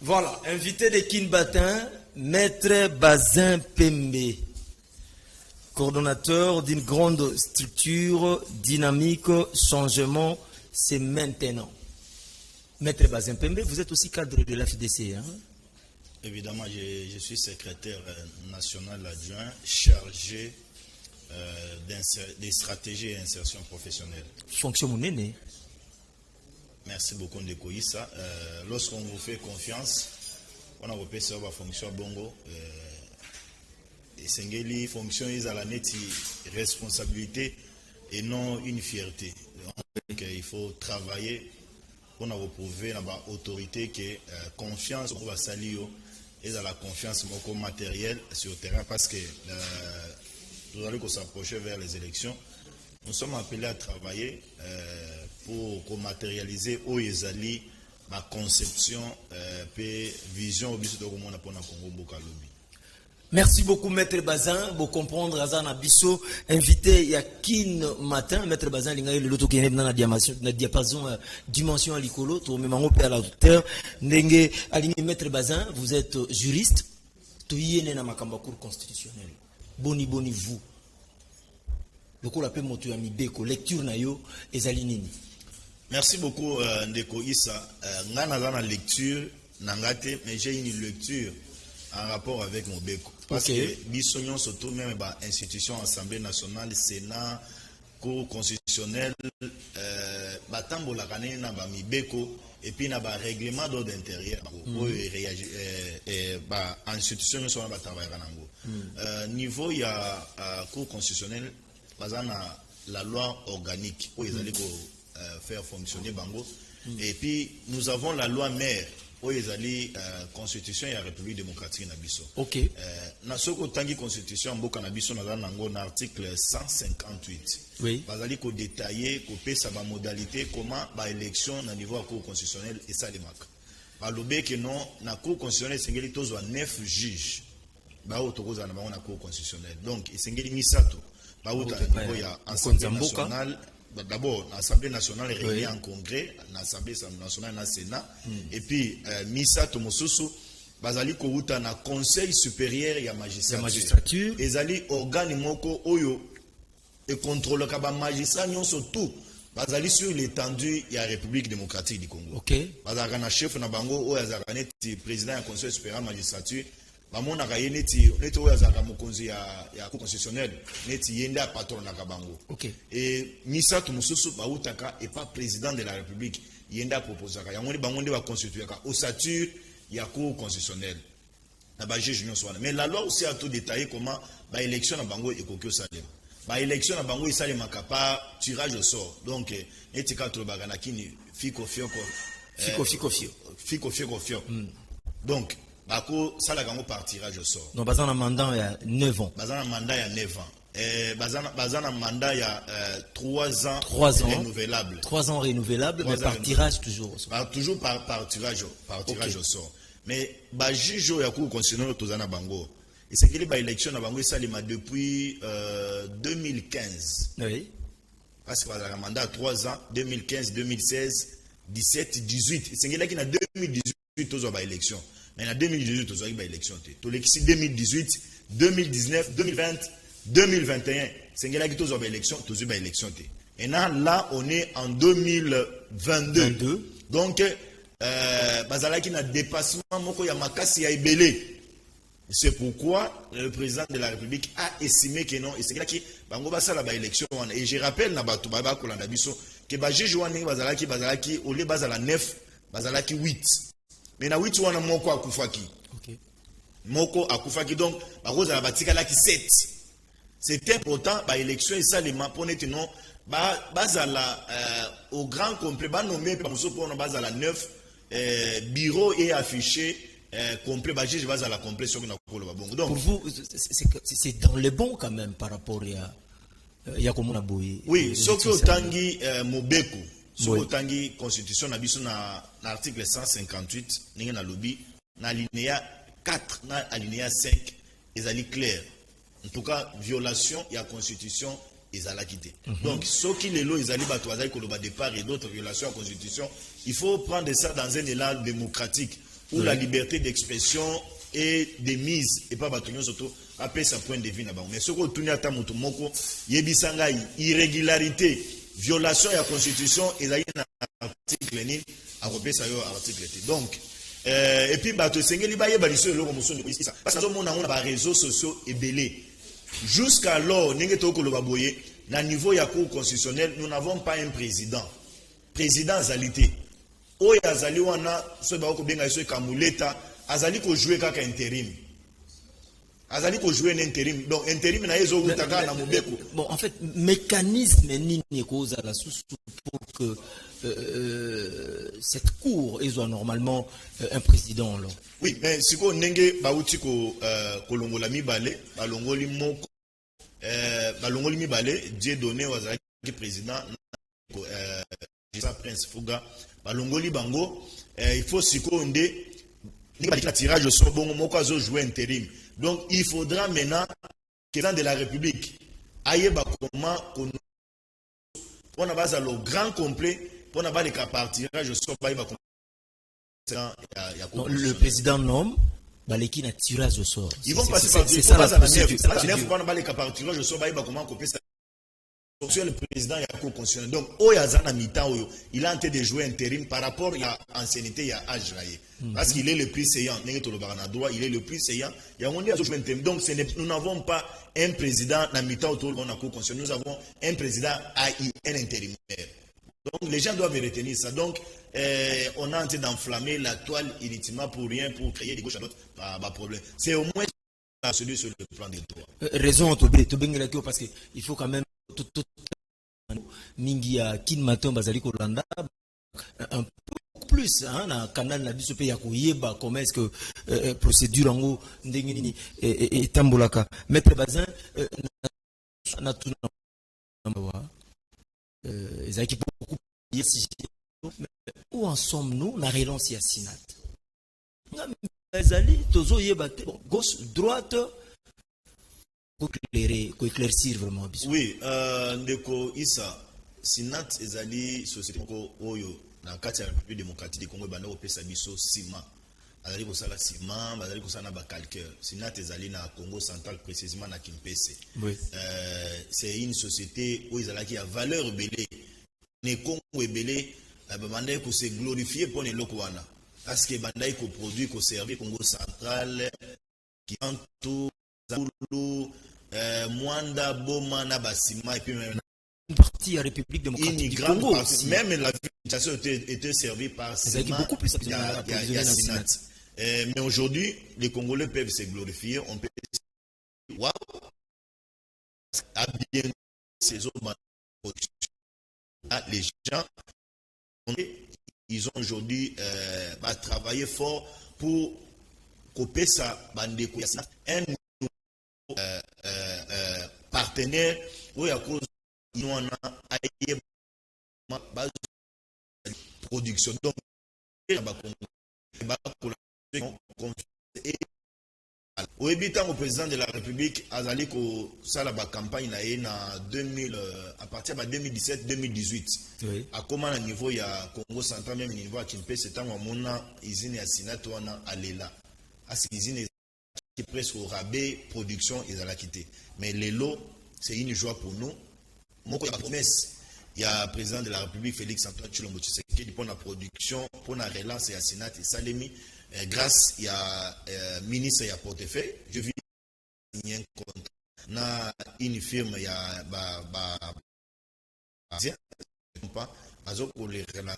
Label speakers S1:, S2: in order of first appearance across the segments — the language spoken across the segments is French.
S1: Voilà, invité de Kinbatin, Maître Bazin Pembe, coordonnateur d'une grande structure dynamique, changement, c'est maintenant. Maître Bazin Pembe, vous êtes aussi cadre de l'AFDC, hein?
S2: Évidemment, je suis secrétaire national adjoint chargé des stratégies et insertion professionnelle.
S1: Fonction monnaie.
S2: Merci beaucoup de Koïssa. Lorsqu'on vous fait confiance, on a repéré sur la fonction bongo. Et c'est fonction est à la nette responsabilité et non une fierté. Donc, il faut travailler pour prouver à l'autorité que confiance on va saluer et à la confiance matérielle sur le terrain parce que nous allons s'approcher vers les élections. Nous sommes appelés à travailler pour matérialiser Oyezali ma conception et vision au de Congo Bokalobi.
S1: Merci beaucoup, Maître Bazin. Pour comprendre, Azan Abisso, invité il y a Kin matin, Maître Bazin, il y a le loto qui est dans la diapason dimension à l'icolo, tout le monde à la hauteur. N'engé, aligné Maître Bazin, vous êtes juriste, tout y est dans ma cour constitutionnelle. Boni vous. Le coup l'appelle moto ami beko, lecture na yo, ezalinini.
S2: Merci beaucoup, Ndeko Issa. Ngana la lecture, nangate, mais j'ai une lecture en rapport avec mon beko. Parce que bisognon surtout même institution, Assemblée nationale, Sénat, Cour constitutionnelle, batambo la kane na ba mi beko et puis na ba règlement d'ordre intérieur. Institution sur la travail kanango. Niveau il y a Cour constitutionnelle, bazana la loi organique où ils allaient faire fonctionner bango. Et puis nous avons la loi mère où ils allaient constitution et la République démocratique Nabiso.
S1: Ok.
S2: Na soko tangi constitution mboka Nabiso na nango na article 158.
S1: Oui.
S2: Bazali ko détailler ko pesa ba modalité comment ba élection na niveau à cour constitutionnelle et ça les marque. Ba lobé que non na cour constitutionnelle sengeli tozo 9 juges. Ba otokoza na ba na cour constitutionnelle. Donc sengeli misato. Ba uta niveau ya Assemblée nationale. D'abord, l'Assemblée nationale est réunie en congrès, l'Assemblée nationale na Sénat, et puis Misa Tomosusu, Bazali Kouta na Conseil supérieur et magistrature, et Zali organe moko oyo et contrôle kaba magistrat nyon surtout, Bazali sur l'étendue de la République démocratique du Congo.
S1: Ok.
S2: Bazali na chef na bango oyo azakane président du Conseil supérieur magistrature. Bamona neti oyo azaka mokonzi ya constitutionnel neti yenda patron na kabango.
S1: OK.
S2: Et Misato Mususu bautaka et pas président de la République yenda proposaka. Yango bango nde ba constituer ka ossature ya cour constitutionnelle. Na ba juge nyon swana. Mais la loi aussi a tout détaillé comment ba élection na bango ekoki osalema. Ba élection na bango isalema ka pa tirage au sort. Donc neti ka to bagana kini fiko fioko. Donc Bako, ça la gango par tirage au sort.
S1: Donc, bazan a mandat il y a 9 ans.
S2: Bazan a mandat il y a 9 ans. Bazan a mandat il y a 3 ans.
S1: 3 ans.
S2: Renouvelable.
S1: 3 ans renouvelable, mais par tirage toujours.
S2: Toujours par tirage au sort. Mais, ba juge ya cour constitutionnelle tozana bango. Et c'est qu'il y a élection à bango, ça l'a depuis 2015.
S1: Oui.
S2: Parce que bazan a mandat 3 ans, 2015, 2016, 17, 18. C'est qu'il y a 2018 tozana ba élection. Mais en 2018, nous avons eu l'élection. 2018, 2019, 2020, 2021. C'est une élection, nous avons eu l'élection. Et là, on est en 2022. Donc, Bazalaki n'a dépassement, il y a Makasi à Ebele. C'est pourquoi le président de la République a estimé que non. Et c'est qu'il y a l'élection. Et je rappelle, que Bazalaki, au lieu de 9, Bazalaki 8. Mais na 8 wana moko akufaki.
S1: OK.
S2: Moko akufaki donc bakoza la batika la ki 7. C'est important ba élection et ça les maponet non bazala au grand complet ba nommé par so pour bazala 9 bureau et affiché complet ba juge bazala complet sur na kolo ba bongo. Donc
S1: pour vous c'est dans le bon quand même par rapport à Yakomona Boye.
S2: Oui, sauf que tangi Mobeko sur la constitution, na l'article 158, na lobby, na alinéa 4, na alinéa 5, ils allaient clair. En tout cas, violation de la constitution, ils allaient quitter. Donc, ceux qui les lots, ils allaient battre au départ et d'autres violations de la constitution, il faut prendre ça dans un élan démocratique où la liberté d'expression et de mise et pas batonyo surtout après sa point de vue na bango. Mais ce que tunia ta moto moko yebisanga irrégularité, violation de la constitution et là na article ni a repé ça yo article T. Donc et puis bato sengeli ba yeba liso eloko moso de ça. Parce que on a ba réseaux sociaux et belé. Jusqu'alors ninge to ko loba boye na niveau ya cour constitutionnelle, nous n'avons pas un président. Président azalité. Oya azali wana so ba ko benga so kamuleta azali ko jouer kaka intérim. Azali ko jouer un intérim. Donc intérim na yezo utaka na mobeko.
S1: Bon, en fait, mécanisme nini cause à la source pour que cette cour ait normalement un président là.
S2: Oui, mais si ko nenge ba uti ko kolongola mibale, balongoli moko balongoli mibale, Dieu donné wazali président Prince Fuga balongoli bango il faut siko nde le tirage au sort, bon, jouer intérim. Donc, il faudra maintenant que le président de la République aille comment on a base le grand complet pour n'a pas le tirage au sort.
S1: Le président nomme qui n'a tirage au sort.
S2: Ils vont passer par c'est ça la tirage au sort, comment sur le président il y a constitutionnel. Donc, il a en train de jouer intérim par rapport à l'ancienneté, il y a âge. Parce qu'il est le plus saillant. Il est le plus saillant. Donc, nous n'avons pas un président dans le temps autour de la Cour constitutionnelle. Nous avons un président un intérimaire. Donc, les gens doivent retenir ça. Donc, on a en train d'enflammer la toile inutilement pour rien, pour créer des gauches à droite. Pas problème. C'est au moins celui sur le plan des droits.
S1: Raison, parce qu'il faut quand même tout mingi ya kin matin bazali kolanda un peu plus na canal na biso pe ya koyeba comment est-ce que procédure ngo ndenge nini etambolaka maître Bazin na tout ezaki beaucoup où en sommes-nous na relance ya Sinat ezali tozo yeba gauche droite éclaircir vraiment.
S2: Oui, ndeko Issa, Sinat ezali société ko oyo na kati ya République démocratique du Congo bana opesa biso ciment. Azali ko sala ciment, bazali ko sala ba calcaire. Sinat ezali na Congo central précisément na Kimpese.
S1: Oui.
S2: C'est une société où ils qui a valeur belé. Ne Congo belé, banda ko se glorifier pour les loko wana. Parce que banda ko produit ko servir Congo central qui entoure Mwanda, Boma, Nabasima, et puis même
S1: une partie de la République démocratique du Congo aussi.
S2: Même la situation était servie par Sima,
S1: beaucoup plus
S2: il y a Sinat. Mais aujourd'hui, les Congolais peuvent se glorifier. On peut dire, waouh, à bien ces autres les gens, ils ont aujourd'hui travaillé fort pour couper ça, un partenaire où il y a cause production donc au habitant au président de la République azali ko sala ba campagne na 2000 à partir de 2017-2018
S1: oui.
S2: À comment à niveau ya Congo central même niveau à Kimpese tant mona usine ya Sinat wana alela à ces usines qui presque au rabais production ils allaient quitter mais les lots c'est une joie pour nous moko ya promesse il y a le président de la République Félix Antoine Tshilombo Tshisekedi pour la production pour la relance et Sinat et Salemi grâce il y a ministre il y a portefeuille je vis signer un contrat na une firme il y a pas pour les relancer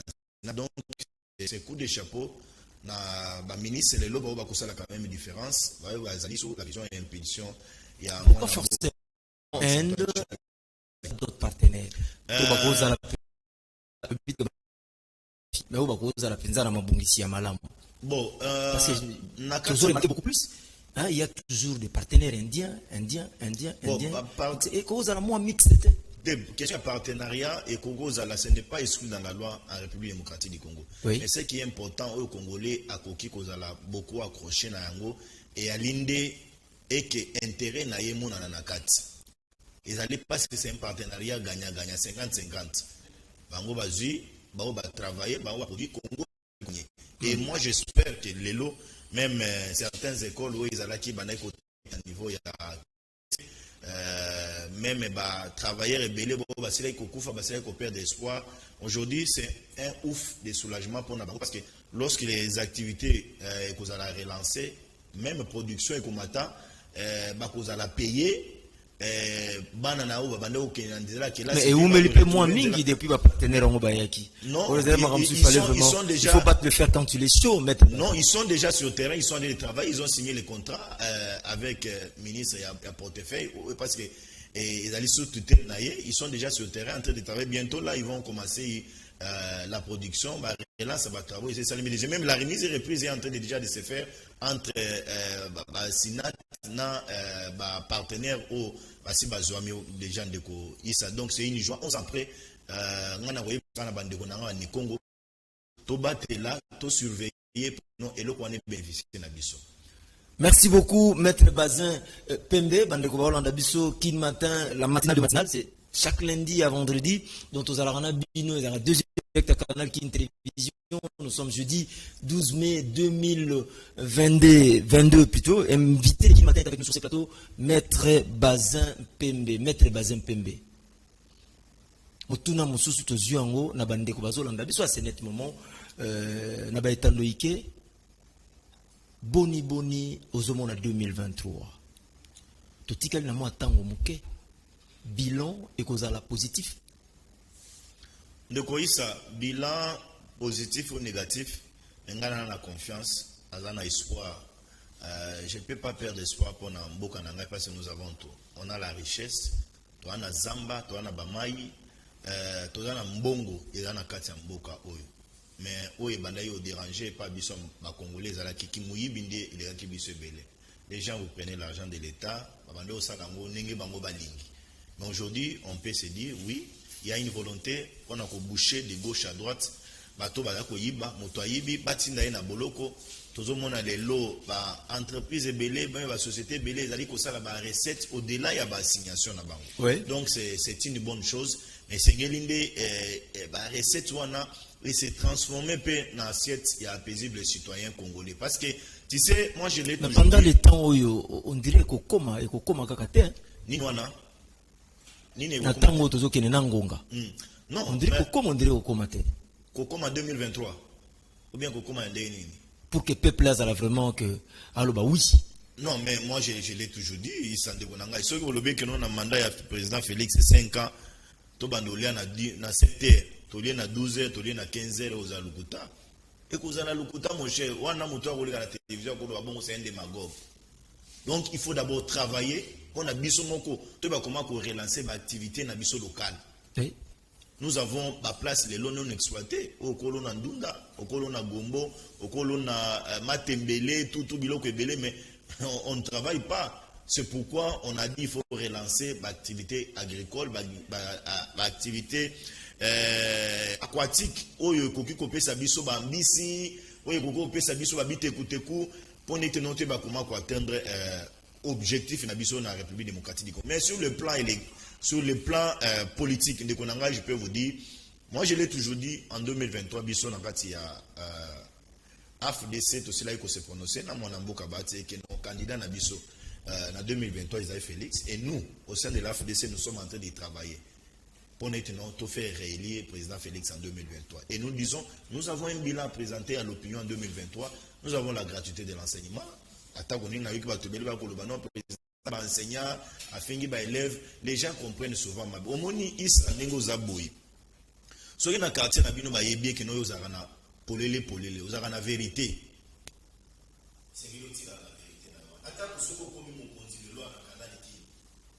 S2: donc c'est coup de chapeau na ba ministre les loba ba kosala quand même différence ba bazali sur la vision et impulsion il y a
S1: pourquoi forcément Inde d'autres partenaires to ba kozala mais ba kozala penza na mabungisi ya malamu
S2: bon
S1: parce que toujours remarqué beaucoup plus hein, il y a toujours des partenaires indiens et kozala moins mixte
S2: des questions de partenariat et Congo Zala, ce n'est pas exclu dans la loi en République démocratique du Congo. Oui. Mais ce qui est important aux Congolais, à Koki Kozala, beaucoup accroché na yango et à l'Inde et que intérêt na yemo na nakat. Ils allaient parce que c'est un partenariat gagnant-gagnant 50-50. Bango bazui, bango ba travailler, bango ba produire Congo. Et moi, j'espère que l'élo, même certaines écoles où ils allaient qui à niveau, il y a même travailleurs rebelles, c'est là qu'on perd d'espoir. Aujourd'hui, c'est un ouf de soulagement pour nous parce que lorsque les activités qu'on a relancées, même production et qu'on attend, qu'on a payé.
S1: Mais où me le moins mingi depuis ma partenaire en Obayaki.
S2: Non,
S1: il faut pas te le faire quand tu les shows, maître.
S2: Non, ils sont déjà sur le terrain, ils sont allés travailler, ils ont signé les contrats avec le ministre et à portefeuille parce que ils allaient sur tutelle, ils sont déjà sur le terrain en train de travailler. Bientôt là, ils vont commencer la production. Là, ça va travailler. Même la remise et reprise est en train déjà de se faire entre Sinat, partenaire au des gens de Issa. Donc c'est une joie. 11 après, on a Congo, to battre là, to surveiller et le qu'on est bénéficié de biso.
S1: Merci beaucoup, Maître Bazin Pembe, Bandeko Baolanda Biso, qui matin, la matinale de matinale, c'est chaque lundi à vendredi, dont aux Alarana Bino, il y a deuxième canal qui est une télévision. Nous sommes jeudi 12 mai 2022 plutôt. Invité qui matin est avec nous sur ce plateau, Maître Bazin Pembe. Maître Bazin Pembe. Motuna Mosusu Tozuango, Nabandeko Bazolanda Biso, à ce net moment, Nabaetando Ike. Boni aux hommes en 2023. Tout ce qui est bilan et cause à la positif.
S2: De quoi ça, bilan positif ou négatif, on a la confiance, on a l'espoir. Je ne peux pas perdre espoir pour Mboka Nanga parce que nous avons tout. On a la richesse, on a Zamba, on a Bamaï, on a Mbongo, et on a Katia Mboka Oyo. Mais oye bandaye au dérangé pas bisom ma congolais à la kiki mouyi binde il est qui bisse belé. Les gens vous prenez l'argent de l'État, babande au sakango nenge bango balingi. Mais aujourd'hui, on peut se dire oui, il y a une volonté on a boucher de gauche à droite, bato bala ko yiba, moto yibi batinda na boloko, tozo mona les lots ba entreprise belé, ba société belé, zali ko sala ba recette au-delà ya ba assignation na bango.
S1: Oui.
S2: Donc c'est une bonne chose, mais c'est gelinde ba recette wana et s'est transformé dans l'assiette et à paisible citoyen congolais. Parce que, tu sais, moi je l'ai toujours
S1: pendant les temps où on dirait que Koma et Koma kakate.
S2: Ni wana. Ni ne
S1: na tango tozo kene nangonga.
S2: Non.
S1: On dirait que Koma on dirait Koma te.
S2: Koma 2023. Ou bien Koma en nini.
S1: Pour que le peuple là vraiment que allo ba oui.
S2: Non, mais moi je l'ai toujours dit, il s'en dégonanga. Et ce que vous le que nous on a mandat du président Félix 5 ans. To bandolia na 7 heures. Tolien à 12h, tolien à 15h aux Alukuta. Et que vous avez Alukuta, mon cher, on a monté à la télévision, c'est un démagogue. Donc il faut d'abord travailler. On a biso moko, tu vas comment relancer l'activité na biso locale.
S1: Oui.
S2: Nous avons la place les lots non exploités. Au colon Ndunda, au colon Gombo, au colon Matembele, tout biloko belé, mais on ne travaille pas. C'est pourquoi on a dit qu'il faut relancer l'activité agricole, l'activité aquatique. Oyo koki kopé sa biso ba mbisi, oyo koki kopé sa biso ba bitekuteku pour n'être pas comment atteindre objectif na biso na République démocratique du Congo. Mais sur le plan politique de Konanga, je peux vous dire, moi je l'ai toujours dit en 2023 biso na kati ya AFDC to cela il faut se prononcer na mon amboka bate que nos candidats na biso en 2023, Isaïe Félix, et nous, au sein de l'AFDC, nous sommes en train de travailler pour maintenant faire réélire président Félix en 2023. Et nous disons, nous avons un bilan présenté à l'opinion en 2023, nous avons la gratuité de l'enseignement. Les gens comprennent souvent. Au moni is nengo zaboui. Soki na quartier na bino ba yebie que nous avons polele, nous avons la vérité. C'est la vérité. Attaque ce qu'on commet mon conduit de loi dans le canal qui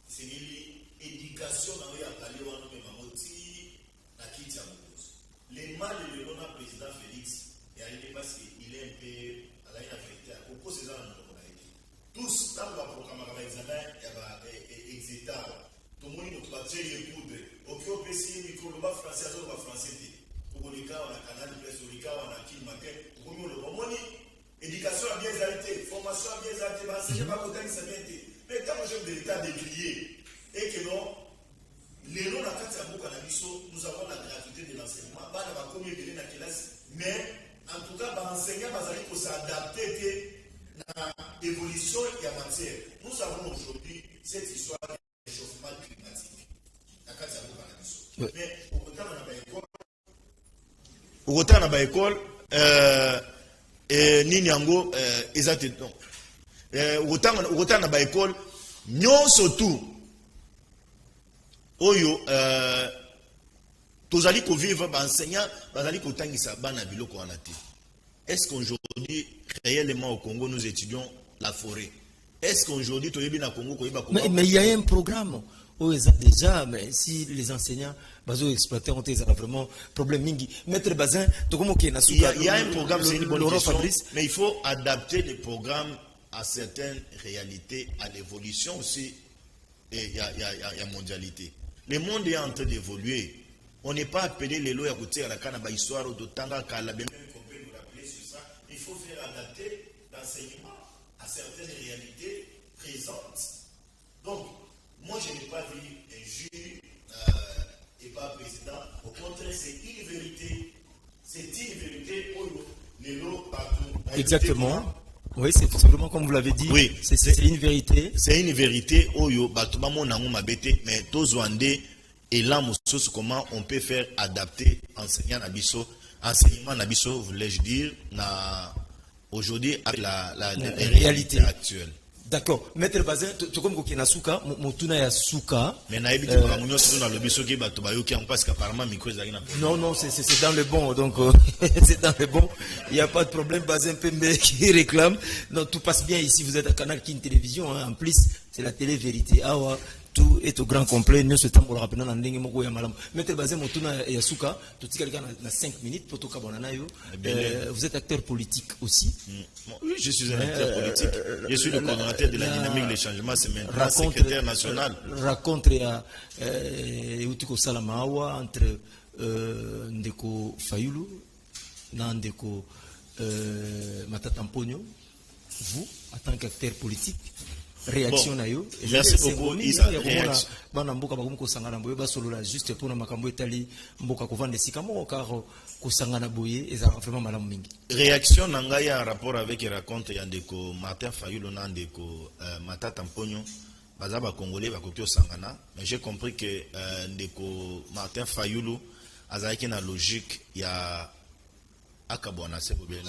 S2: c'est l'éducation dans les appelés ou même moti à qui tient les mal de l'honneur président Félix est arrivé parce qu'il est un peu à la vérité à propos de ces gens tous dans le programme de l'examen et exétable tout le monde nous va dire écoute ok on peut essayer micro le bas français à l'autre français pour les cas on a canal de presse les cas on a qui matin pour nous le romani. Éducation a bien été, formation a bien été, enseignement pas côté ça bien été. Mais quand le chef de l'État décrié et que non, les lois à nous avons la gratuité de l'enseignement, pas dans la commune de la classe, mais En tout cas, l'enseignant va s'adapter à l'évolution de la matière. Nous avons aujourd'hui cette histoire de réchauffement climatique. Mais au retour dans l'école, nini yango exact non. Au retour dans l'école, non surtout oyo tozali ko vivre enseignant bazali ko tangisa bana biloko wana te. Est-ce qu'aujourd'hui réellement au Congo nous étudions la forêt? Est-ce qu'aujourd'hui toyebi na Congo ko yeba
S1: mais il y a un programme déjà, mais si les enseignants bazo exploiter ont vraiment problème mingi. Maître Bazin,
S2: il y a un programme, c'est une bonne question, mais il faut adapter les programmes à certaines réalités, à l'évolution aussi, et il y a mondialité. Le monde est en train d'évoluer. On n'est pas appelé les lois à côté à la canne à histoire ou de tanga kala, même qu'on peut nous rappeler sur ça. Il faut faire adapter l'enseignement à certaines réalités présentes. Donc, moi, je n'ai pas vu un juge et pas président. Au contraire, c'est une vérité. C'est une vérité pour les lots partout.
S1: Exactement. Oui, c'est vraiment comme vous l'avez dit.
S2: Oui,
S1: c'est une vérité.
S2: C'est une vérité. Oyo, batuma mon nango mabete, mais tozwande et là, comment on peut faire adapter enseignant nabiso, enseignement nabiso, voulais-je dire, aujourd'hui avec la réalité actuelle.
S1: D'accord. Maître Bazin, tu comme ko kenasuka, motuna ya suka.
S2: Mais na ebi ko munyo tu na lobiso ki bato bayoki en parce qu'apparemment micro ezali na.
S1: Non, c'est dans le bon, donc c'est dans le bon. Il n'y a pas de problème. Bazin Pembe qui réclame. Non, tout passe bien ici. Vous êtes à Canal King Télévision. Hein. En plus, c'est la télé vérité. Ah ouais. Tout est au grand complet. Nous sommes pour le rappeler dans l'ending moko ya malam. Maître Bazin motuna ya suka. Tout ce quelqu'un na 5 minutes pour tout kabonana yo. Vous êtes acteur politique aussi.
S2: Oui, je suis un acteur politique. Je suis le coordonnateur de la dynamique des changements. C'est maintenant secrétaire national.
S1: Raconte à Eutiko Salamawa entre Ndeko Fayulu, Ndeko Matata Mponyo. Vous, en tant qu'acteur politique, réaction à eux.
S2: Merci beaucoup.
S1: Juste pour makambo etali mboka kovanda sikamo car kosangana boye eza vraiment malamu mingi.
S2: Réaction nanga ya rapport avec raconte ya ndeko Martin Fayulu na ndeko Matata Mponyo bazaba congolais bakoki osangana, mais j'ai compris que ndeko Martin Fayulu azaki na logique ya akabwana sebobe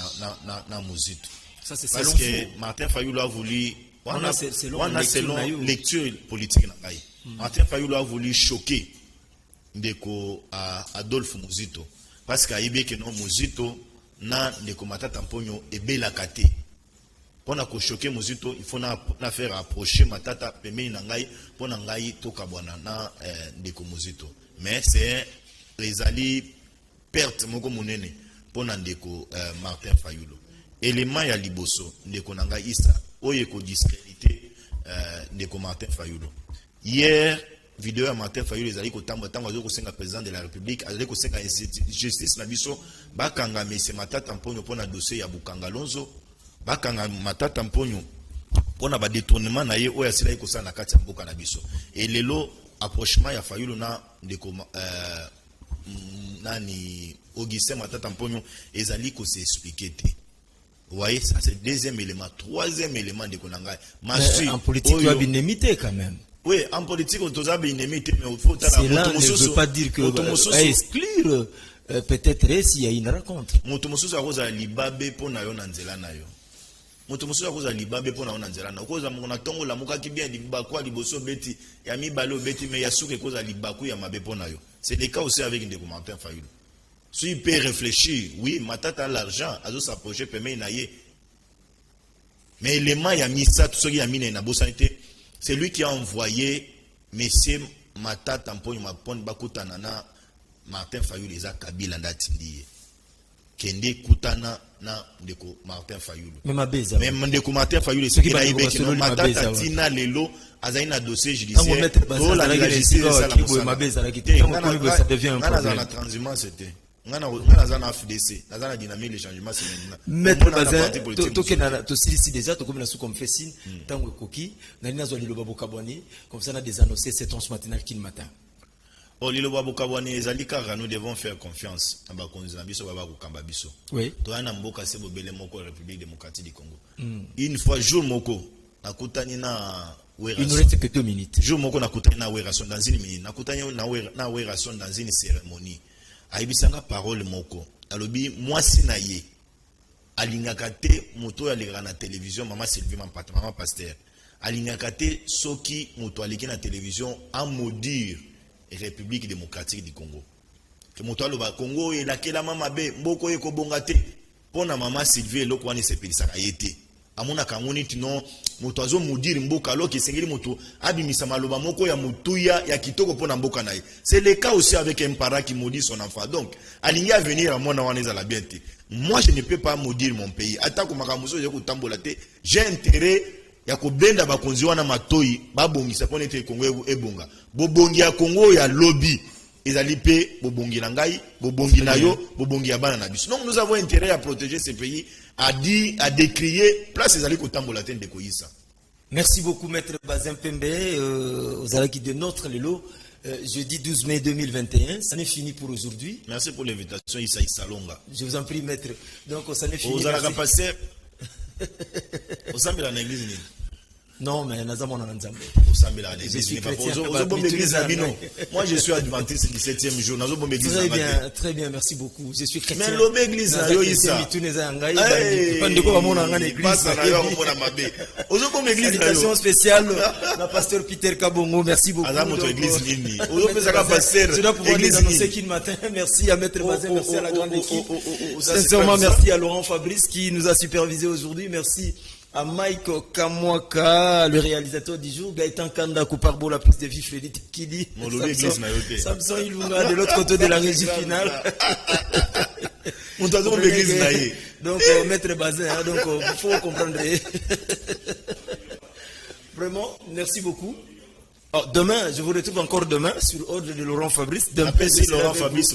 S2: na muzito.
S1: Ça c'est
S2: parce que Martin Fayulu a voulu selon lecture politique na ngai. Martin Fayulu a voulu choquer ndeko Adolphe Muzito parce qu'il y a que non Muzito na ndeko Matata Mponyo ebelaka te. Pour na ko choquer Muzito, il faut na faire approcher Matata pembeni na ngai pour na ngai toka bwana na ndeko Muzito. Mais c'est les alliés perte moko munene pour na ndeko Martin Fayulu. Élément ya liboso ndeko na ngai isa oye ko discréditer ndeko Martin Fayulu. Hier, vidéo à Martin Fayulu, les alliés ko tamba ko senga président de la République, azali ko senga justice na biso, bakanga mese Matata Mponyo pona dossier ya Bukanga Lonzo, bakanga Matata Mponyo pona ba détournement na ye oya sila ko sana kati ya mboka na biso. Et lelo approchement ya Fayulu na ndeko nani Augustin Matata Mponyo ezali ko s'expliquer te. Vous voyez, ça c'est le deuxième élément. Troisième élément de Konanga.
S1: En politique, il y a une limite quand même.
S2: Oui, en politique, on a une limite, mais il faut
S1: cela ne veut pas dire que exclure peut-être s'il y a une rencontre.
S2: Motomoso a rosa libabe pour na yon anzela na yo. Motomoso a rosa libabe pour na yon anzela na. Koza mona tongo la muka ki bien libakwa liboso beti ya mi balo beti mais ya suke koza libaku ya mabe pour na yo. C'est le cas aussi avec des commentaires Fayulu. Si il peut réfléchir, oui, Matata a l'argent, à s'approcher, permet naïe. Mais l'élément, il a mis ça, tout ce qui a mis dans la santé, c'est lui qui a envoyé Monsieur Matata Mponyo Mapon Bakutanana, Martin Fayulu, les a Kabila Ndatindi. Kende Kutana na Ndeko Martin Fayulu. Même Ndeko Martin Fayulu, c'est qui a eu que Matata Tina Lelo, Azaina dossier judiciaire. Oh, la justice, ça devient un problème. Transhumance, c'était. FDC, la dynamique des changements, c'est maintenant.
S1: Maître Bazin, tu déjà, tu comme comme Fessine, tango koki, nani na zoli loba bokabwani, comme ça on a des annoncés 7 11 matinal qui matin.
S2: Oh, Lilo Babokabwane, Ezalika, nous devons faire confiance.
S1: Oui.
S2: Toi, Namboka, c'est Bobele Moko, République démocratique du Congo. Une fois, jour Moko, Nakutani na
S1: il nous reste que 2 minutes.
S2: Jour Moko, Nakutani na Werason dans une minute. Nakutani na Werason dans une cérémonie. Aibisanga parole Moko. Alobi, moi, sinaye. Alingakate, moto ya lira na télévision, maman Sylvie, maman pasteur. Alingakate, soki, moto aliki na télévision, a maudire République démocratique du Congo. Que moto aloba Congo et la kela mama be mboko eko bongate pona mama Sylvie loko wane sepelisa ayete. Amona kangoni tino moto azo maudire mboka loki sengeli moto abimisa maloba moko ya mutuya ya kitoko pona mboka naye. C'est le cas aussi avec un parent qui maudit son enfant. Donc, alingi à venir à mona wane za la bienté. Moi je ne peux pas maudire mon pays. Atako makamuso yeko tambola te. J'ai intérêt ya kobenda bakonzi wana matoi babongisa pona ete Congo ebonga. Bobongi ya Congo ya lobby ezali pe bobongi na ngai, bobongi na yo, bobongi ya bana na biso. Donc nous avons intérêt à protéger ce pays, à décrier place ezali kotambola te ndeko yisa.
S1: Merci beaucoup maître Bazin Pembe aux alaki de notre lelo jeudi 12 mai 2021. Ça n'est fini pour aujourd'hui.
S2: Merci pour l'invitation Issa Salonga.
S1: Je vous en prie maître. Donc ça n'est fini.
S2: Vous allez passer au Sambela na église ni.
S1: Non, mais nous avons un Nzambe.
S2: Au Sambela na église ni. Moi je suis adventiste du 7e jour. Nous avons église.
S1: Très bien, merci beaucoup. Je suis chrétien.
S2: Mais l'homme église na yo isa.
S1: Invitation spéciale la pasteur Peter Kabongo. Merci beaucoup.
S2: Notre église ni.
S1: Je dois pouvoir les annoncer qu'il matin. Merci à maître Bazin, merci à la grande équipe. Sincèrement, merci à Laurent Fabrice qui nous a supervisé aujourd'hui. Merci à Mike Kamwaka, le réalisateur du jour, Gaëtan Kanda, Couparbo, la prise de vie, Freddy Kili, Samson Ilunga, de l'autre côté de la régie finale. Donc, maître Bazin, donc, il faut comprendre. Vraiment, merci beaucoup. Alors, demain, je vous retrouve encore demain sur ordre de Laurent Fabrice.
S2: Laurent Fabrice,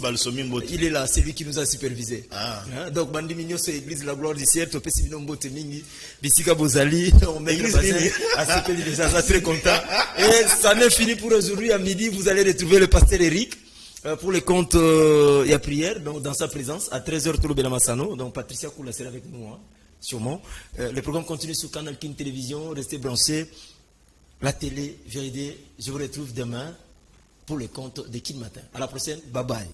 S1: il est là, c'est lui qui nous a supervisé.
S2: Ah.
S1: Donc, Bandi Mignon, c'est l'église de la gloire du ciel. Topé Simino Mbote Mingi, Bissika Bozali, on met le bassin à ce que les très content. Et ça n'est fini pour aujourd'hui. À midi, vous allez retrouver le pasteur Eric pour les comptes et à prière, donc dans sa présence, à 13h, Toulo Benamassano. Donc, Patricia Koula sera avec nous, hein, sûrement. Le programme continue sur Canal King Télévision. Restez branchés. La télé, vérité, je vous retrouve demain pour le compte de Kin Matin. À la prochaine, bye bye.